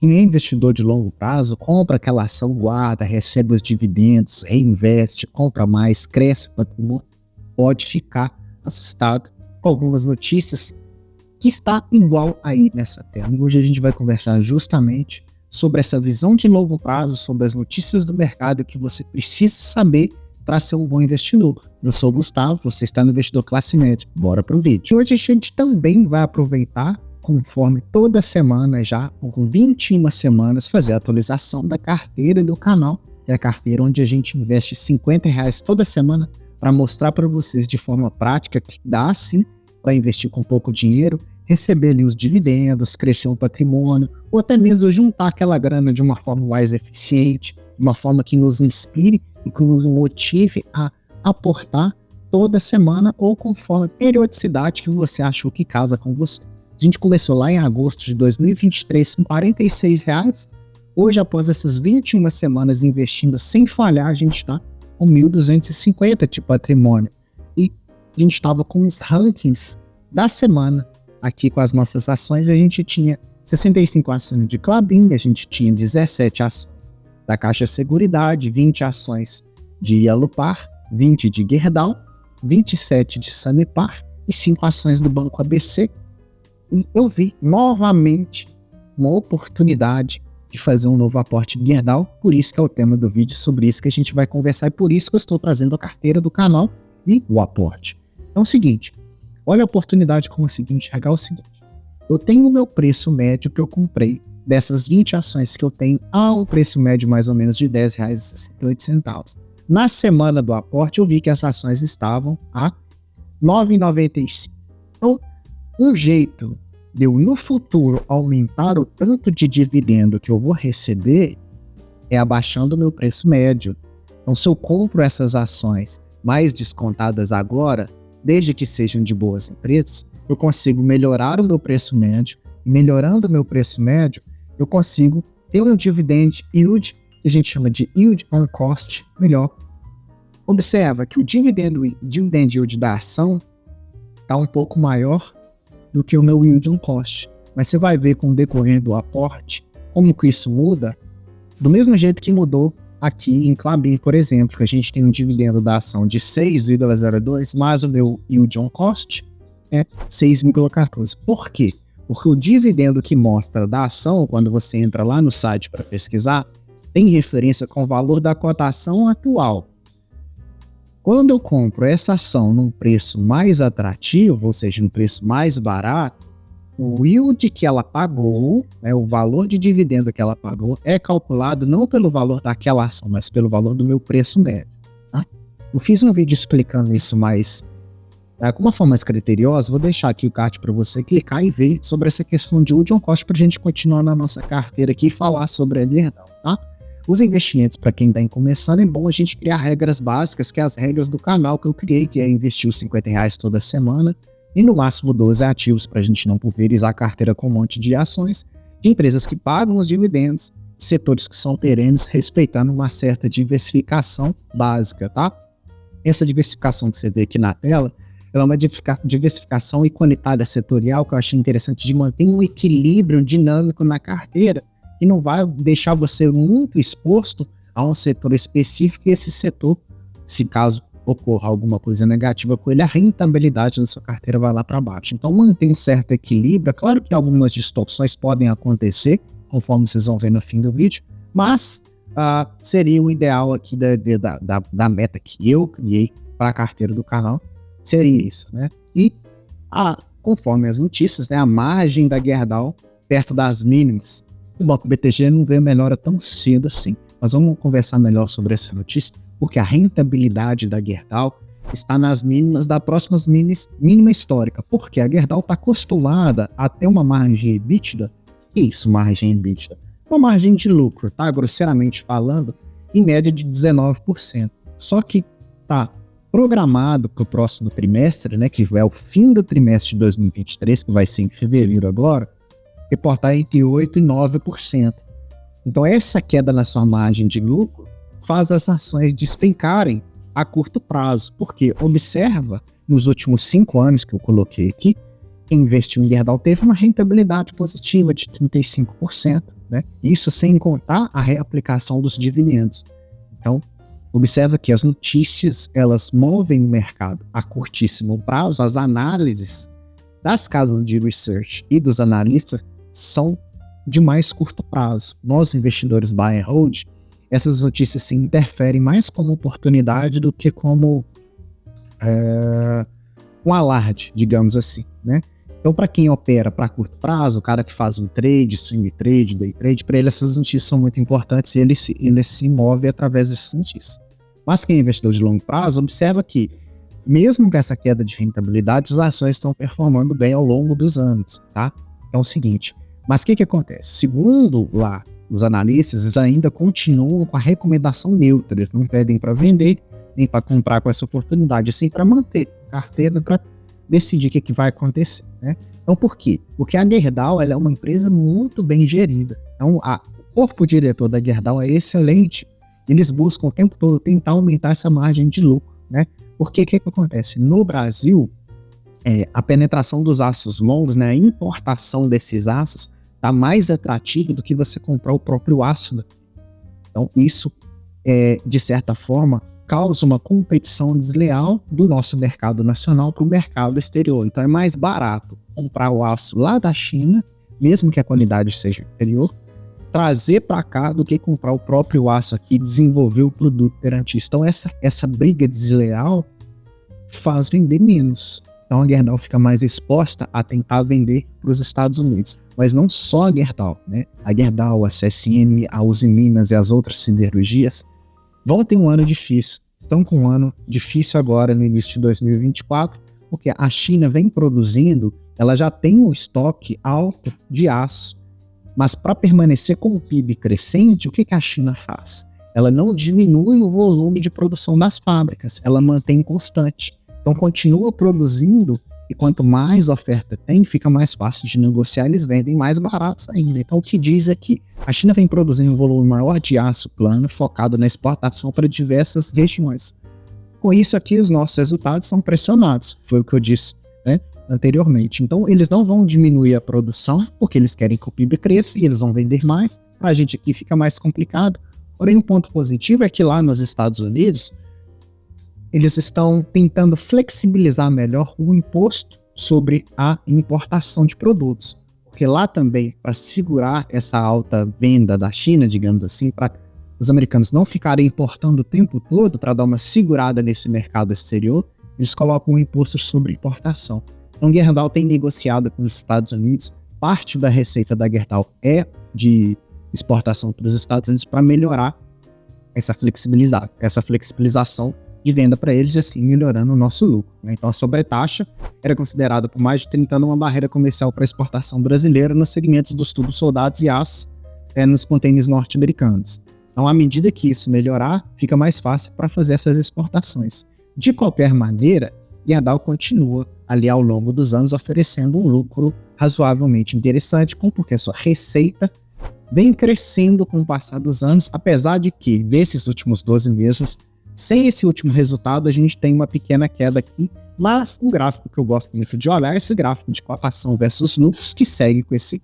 Quem é investidor de longo prazo, compra aquela ação, guarda, recebe os dividendos, reinveste, compra mais, cresce o patrimônio, pode ficar assustado com algumas notícias que está igual aí nessa tela. E hoje a gente vai conversar justamente sobre essa visão de longo prazo, sobre as notícias do mercado que você precisa saber para ser um bom investidor. Eu sou o Gustavo, você está no Investidor Classe Média. Bora pro vídeo. E hoje a gente também vai aproveitar, conforme toda semana já, por 21 semanas, fazer a atualização da carteira do canal, que é a carteira onde a gente investe R$50 toda semana para mostrar para vocês de forma prática que dá sim para investir com pouco dinheiro, receber ali os dividendos, crescer o patrimônio, ou até mesmo juntar aquela grana de uma forma mais eficiente, de uma forma que nos inspire e que nos motive a aportar toda semana ou conforme a periodicidade que você achou que casa com você. A gente começou lá em agosto de 2023 com R$46. Hoje, após essas 21 semanas investindo sem falhar, a gente está com 1.250 de patrimônio. E a gente estava com os rankings da semana aqui com as nossas ações. A gente tinha 65 ações de Klabin, a gente tinha 17 ações da Caixa Seguridade, 20 ações de Alupar, 20 de Gerdau, 27 de Sanepar e 5 ações do Banco ABC. E eu vi novamente uma oportunidade de fazer um novo aporte de Gerdau, por isso que é o tema do vídeo, sobre isso que a gente vai conversar e por isso que eu estou trazendo a carteira do canal e o aporte. Então é o seguinte, olha a oportunidade como o seguinte, é o seguinte, eu tenho o meu preço médio que eu comprei dessas 20 ações que eu tenho a um preço médio mais ou menos de R$10,68. Na semana do aporte eu vi que as ações estavam a R$ 9,95. Então, um jeito de eu no futuro aumentar o tanto de dividendo que eu vou receber é abaixando o meu preço médio. Então, se eu compro essas ações mais descontadas agora, desde que sejam de boas empresas, eu consigo melhorar o meu preço médio. Melhorando o meu preço médio, eu consigo ter um dividend yield, que a gente chama de yield on cost, melhor. Observa que o dividend yield da ação está um pouco maior do que o meu yield on cost. Mas você vai ver com o decorrer do aporte, como que isso muda, do mesmo jeito que mudou aqui em Klabin, por exemplo, que a gente tem um dividendo da ação de 6,02, mas o meu yield on cost é 6,14. Por quê? Porque o dividendo que mostra da ação, quando você entra lá no site para pesquisar, tem referência com o valor da cotação atual. Quando eu compro essa ação num preço mais atrativo, ou seja, num preço mais barato, o yield que ela pagou, né, o valor de dividendo que ela pagou, é calculado não pelo valor daquela ação, mas pelo valor do meu preço médio. Tá? Eu fiz um vídeo explicando isso mais com uma forma mais criteriosa. Vou deixar aqui o card para você clicar e ver sobre essa questão de yield on cost para a gente continuar na nossa carteira aqui e falar sobre a Gerdau, tá? Os investimentos, para quem está começando, é bom a gente criar regras básicas, que é as regras do canal que eu criei, que é investir os R$50 toda semana e no máximo 12 ativos, para a gente não pulverizar a carteira com um monte de ações de empresas que pagam os dividendos, setores que são perenes, respeitando uma certa diversificação básica, tá? Essa diversificação que você vê aqui na tela, ela é uma diversificação iconitária setorial que eu achei interessante de manter um equilíbrio dinâmico na carteira e não vai deixar você muito exposto a um setor específico e esse setor, se caso ocorra alguma coisa negativa com ele, a rentabilidade da sua carteira vai lá para baixo. Então mantém um certo equilíbrio. É claro que algumas distorções podem acontecer, conforme vocês vão ver no fim do vídeo, mas seria o ideal aqui da meta que eu criei para a carteira do canal, seria isso, né? E conforme as notícias, né, a margem da Gerdau perto das mínimas. O Banco BTG não vê melhora tão cedo assim. Mas vamos conversar melhor sobre essa notícia, porque a rentabilidade da Gerdau está nas mínimas da próxima mínima histórica. Porque a Gerdau está acostumada a ter uma margem EBITDA. O que é isso, margem EBITDA? Uma margem de lucro, tá? Grosseiramente falando, em média de 19%. Só que tá programado para o próximo trimestre, né, que é o fim do trimestre de 2023, que vai ser em fevereiro agora, reportar entre 8% e 9%. Então essa queda na sua margem de lucro faz as ações despencarem a curto prazo, porque observa, nos últimos 5 anos que eu coloquei aqui, quem investiu em Gerdau teve uma rentabilidade positiva de 35%. né? Isso sem contar a reaplicação dos dividendos. Então, observa que as notícias, elas movem o mercado a curtíssimo prazo. As análises das casas de research e dos analistas são de mais curto prazo. Nós, investidores buy and hold, essas notícias se interferem mais como oportunidade do que como um alarde, digamos assim, né? Então, para quem opera para curto prazo, o cara que faz um trade, swing trade, day trade, para ele essas notícias são muito importantes e ele se move através dessas notícias. Mas quem é investidor de longo prazo, observa que, mesmo com essa queda de rentabilidade, as ações estão performando bem ao longo dos anos, tá? Então é o seguinte, mas o que acontece? Segundo lá os analistas, eles ainda continuam com a recomendação neutra, eles não pedem para vender, nem para comprar com essa oportunidade, assim para manter carteira, para decidir o que vai acontecer, né? Então por quê? Porque a Gerdau, ela é uma empresa muito bem gerida. Então o corpo diretor da Gerdau é excelente. Eles buscam o tempo todo tentar aumentar essa margem de lucro, né? Porque o que acontece? No Brasil, a penetração dos aços longos, né, a importação desses aços está mais atrativa do que você comprar o próprio aço. Então isso, de certa forma, causa uma competição desleal do nosso mercado nacional para o mercado exterior. Então é mais barato comprar o aço lá da China, mesmo que a qualidade seja inferior, trazer para cá do que comprar o próprio aço aqui e desenvolver o produto perante isso. Então essa briga desleal faz vender menos. Então a Gerdau fica mais exposta a tentar vender para os Estados Unidos. Mas não só a Gerdau, né? A Gerdau, a CSN, a Uzi Minas e as outras siderurgias vão ter um ano difícil. Estão com um ano difícil agora no início de 2024, porque a China vem produzindo, ela já tem um estoque alto de aço. Mas para permanecer com o PIB crescente, o que a China faz? Ela não diminui o volume de produção das fábricas, ela mantém constante. Então continua produzindo e quanto mais oferta tem, fica mais fácil de negociar, eles vendem mais baratos ainda. Então o que diz é que a China vem produzindo um volume maior de aço plano, focado na exportação para diversas regiões. Com isso aqui, os nossos resultados são pressionados, foi o que eu disse, né, anteriormente. Então eles não vão diminuir a produção, porque eles querem que o PIB cresça e eles vão vender mais. Para a gente aqui fica mais complicado. Porém, um ponto positivo é que lá nos Estados Unidos, eles estão tentando flexibilizar melhor o imposto sobre a importação de produtos. Porque lá também, para segurar essa alta venda da China, digamos assim, para os americanos não ficarem importando o tempo todo, para dar uma segurada nesse mercado exterior, eles colocam um imposto sobre importação. Então, Gerdau tem negociado com os Estados Unidos, parte da receita da Gerdau é de exportação para os Estados Unidos para melhorar essa flexibilização de venda para eles e assim melhorando o nosso lucro, né? Então a sobretaxa era considerada por mais de 30 anos uma barreira comercial para a exportação brasileira nos segmentos dos tubos soldados e aço nos contêineres norte-americanos. Então à medida que isso melhorar, fica mais fácil para fazer essas exportações. De qualquer maneira, Gerdau continua ali ao longo dos anos oferecendo um lucro razoavelmente interessante, porque a sua receita vem crescendo com o passar dos anos, apesar de que, nesses últimos 12 meses, sem esse último resultado, a gente tem uma pequena queda aqui, mas um gráfico que eu gosto muito de olhar é esse gráfico de cotação versus lucros, que segue com esse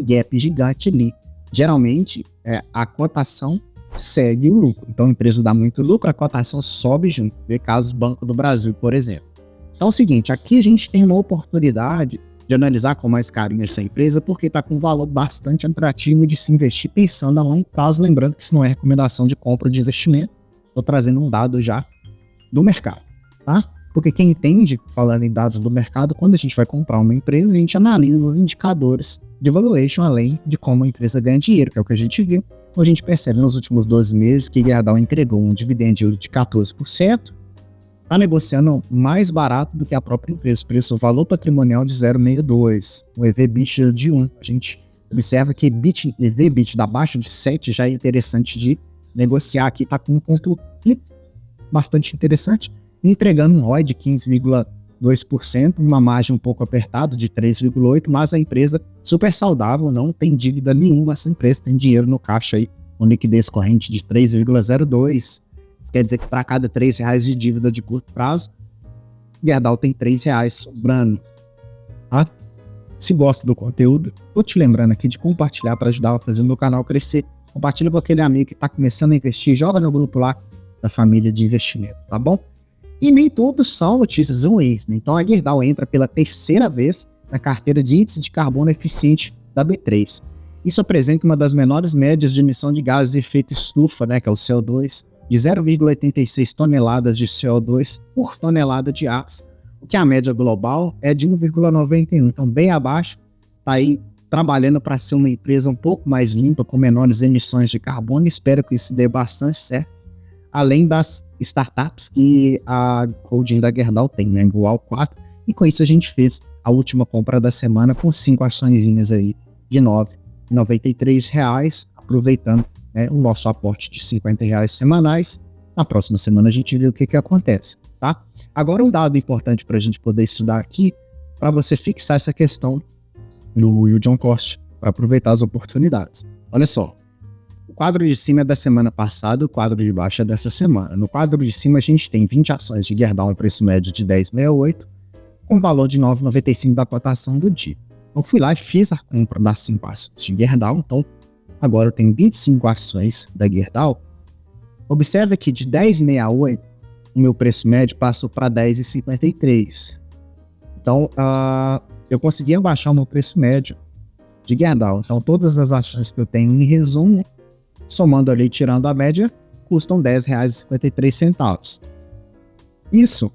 gap gigante ali. Geralmente, a cotação segue o lucro. Então, a empresa dá muito lucro, a cotação sobe junto. Vê caso Banco do Brasil, por exemplo. Então, é o seguinte, aqui a gente tem uma oportunidade de analisar com mais carinho essa empresa, porque está com um valor bastante atrativo de se investir pensando a longo prazo, lembrando que isso não é recomendação de compra ou de investimento, estou trazendo um dado já do mercado, tá? Porque quem entende, falando em dados do mercado, quando a gente vai comprar uma empresa, a gente analisa os indicadores de valuation, além de como a empresa ganha dinheiro, que é o que a gente viu. Então a gente percebe nos últimos 12 meses que Gerdau entregou um dividend yield de 14%, está negociando mais barato do que a própria empresa, preço valor patrimonial de 0,62, o EV/EBITDA de 1. A gente observa que EV/EBITDA abaixo de 7 já é interessante de negociar. Aqui está com um ponto bastante interessante, entregando um ROI de 15,2%, uma margem um pouco apertada de 3,8%, mas a empresa super saudável, não tem dívida nenhuma, essa empresa tem dinheiro no caixa aí, com liquidez corrente de 3,02%. Isso quer dizer que para cada R$3 de dívida de curto prazo, Gerdau tem R$3 sobrando. Tá? Se gosta do conteúdo, tô te lembrando aqui de compartilhar para ajudar a fazer o meu canal crescer. Compartilha com aquele amigo que está começando a investir, joga no grupo lá da família de investimento, tá bom? E nem todos são notícias ruins, né? Então a Gerdau entra pela terceira vez na carteira de índice de carbono eficiente da B3. Isso apresenta uma das menores médias de emissão de gases de efeito estufa, né, que é o CO2, de 0,86 toneladas de CO2 por tonelada de aço, o que a média global é de 1,91, então bem abaixo, está aí trabalhando para ser uma empresa um pouco mais limpa, com menores emissões de carbono. Espero que isso dê bastante certo, além das startups que a holding da Gerdau tem, né, igual 4, e com isso a gente fez a última compra da semana com 5 açõezinhas aí de R$ 9,93, aproveitando, né, o nosso aporte de R$ 50 semanais. Na próxima semana a gente vê o que acontece, tá? Agora um dado importante para a gente poder estudar aqui, para você fixar essa questão do yield on cost, para aproveitar as oportunidades. Olha só, o quadro de cima é da semana passada, o quadro de baixo é dessa semana. No quadro de cima a gente tem 20 ações de Gerdau, um preço médio de 10,68, com valor de 9,95 da cotação do dia. Eu fui lá e fiz a compra das 5 ações de Gerdau, então agora eu tenho 25 ações da Gerdau. Observe que de 10,68, o meu preço médio passou para 10,53. Então, eu consegui abaixar o meu preço médio de Gerdau. Então, todas as ações que eu tenho em resumo, somando ali, tirando a média, custam R$ 10,53. Isso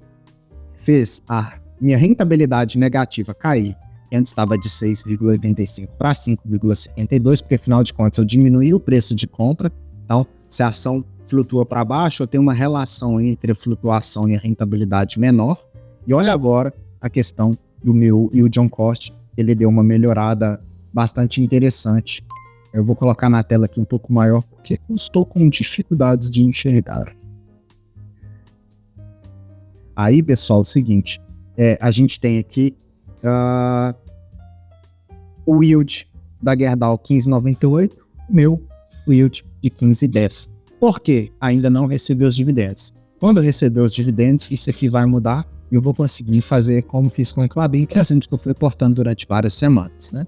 fez a minha rentabilidade negativa cair, que antes estava de 6,85 para 5,52, porque afinal de contas eu diminuí o preço de compra. Então, se a ação flutua para baixo, eu tenho uma relação entre a flutuação e a rentabilidade menor. E olha agora a questão do meu yield on cost, ele deu uma melhorada bastante interessante. Eu vou colocar na tela aqui um pouco maior, porque eu estou com dificuldades de enxergar. Aí, pessoal, é o seguinte, a gente tem aqui o yield da Gerdau 15,98, o yield de 15,10. Por quê? Ainda não recebeu os dividendos. Quando eu receber os dividendos, isso aqui vai mudar e eu vou conseguir fazer como fiz com a Klabin, que é assim que eu fui portando durante várias semanas, né?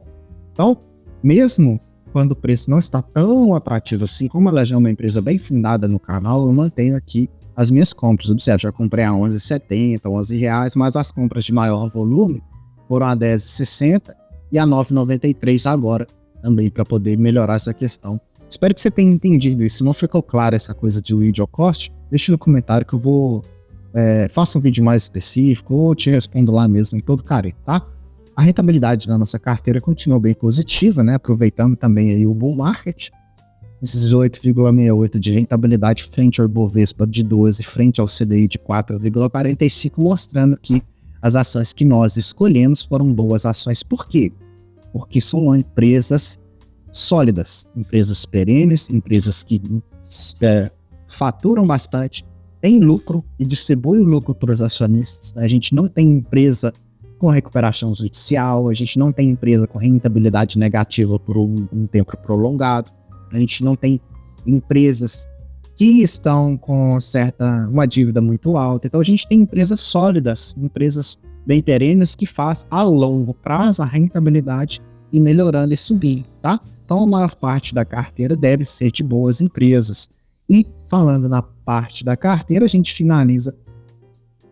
Então, mesmo quando o preço não está tão atrativo assim, como ela já é uma empresa bem fundada no canal, eu mantenho aqui as minhas compras. Observe, já comprei a R$ 11,70, R$11, mas as compras de maior volume foram a R$ 10,60 e a R$ 9,93 agora também, para poder melhorar essa questão. Espero que você tenha entendido isso. Se não ficou claro essa coisa de yield on cost, deixa no comentário que eu vou faça um vídeo mais específico ou te respondo lá mesmo em todo carinho, tá? A rentabilidade da nossa carteira continua bem positiva, né? Aproveitando também aí o bull market, esses 8,68 de rentabilidade frente ao Ibovespa de 12, frente ao CDI de 4,45, mostrando que as ações que nós escolhemos foram boas ações. Por quê? Porque são empresas sólidas, empresas perenes, empresas que faturam bastante, têm lucro e distribuem o lucro para os acionistas. A gente não tem empresa com recuperação judicial, a gente não tem empresa com rentabilidade negativa por um tempo prolongado, a gente não tem empresas que estão com uma dívida muito alta. Então a gente tem empresas sólidas, empresas bem perenes que faz a longo prazo a rentabilidade e melhorando e subindo, tá? Então a maior parte da carteira deve ser de boas empresas. E falando na parte da carteira, a gente finaliza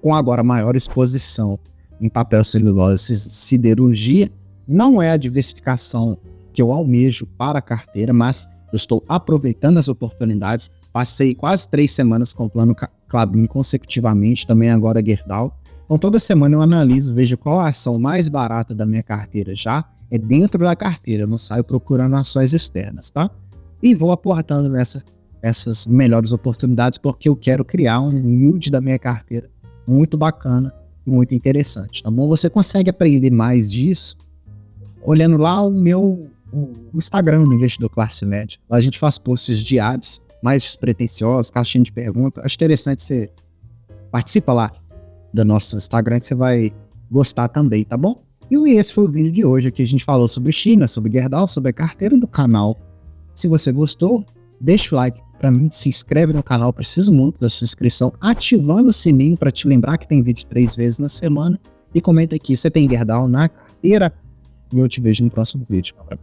com agora maior exposição em papel celulose e siderurgia. Não é a diversificação que eu almejo para a carteira, mas eu estou aproveitando as oportunidades. Passei quase 3 semanas comprando Klabin consecutivamente, também agora Gerdau. Então toda semana eu analiso, vejo qual a ação mais barata da minha carteira já é dentro da carteira, eu não saio procurando ações externas, tá? E vou aportando essas melhores oportunidades, porque eu quero criar um yield da minha carteira muito bacana e muito interessante, tá bom? Você consegue aprender mais disso olhando lá o Instagram do Investidor Classe Média. Lá a gente faz posts diários, mais despretensiosos, caixinha de perguntas. Acho interessante você participa lá do nosso Instagram, que você vai gostar também, tá bom? E esse foi o vídeo de hoje. Aqui a gente falou sobre China, sobre Gerdau, sobre a carteira do canal. Se você gostou, deixa o like para mim, se inscreve no canal, preciso muito da sua inscrição, ativando o sininho para te lembrar que tem vídeo 3 vezes na semana. E comenta aqui, você tem Gerdau na carteira e eu te vejo no próximo vídeo. Um abraço.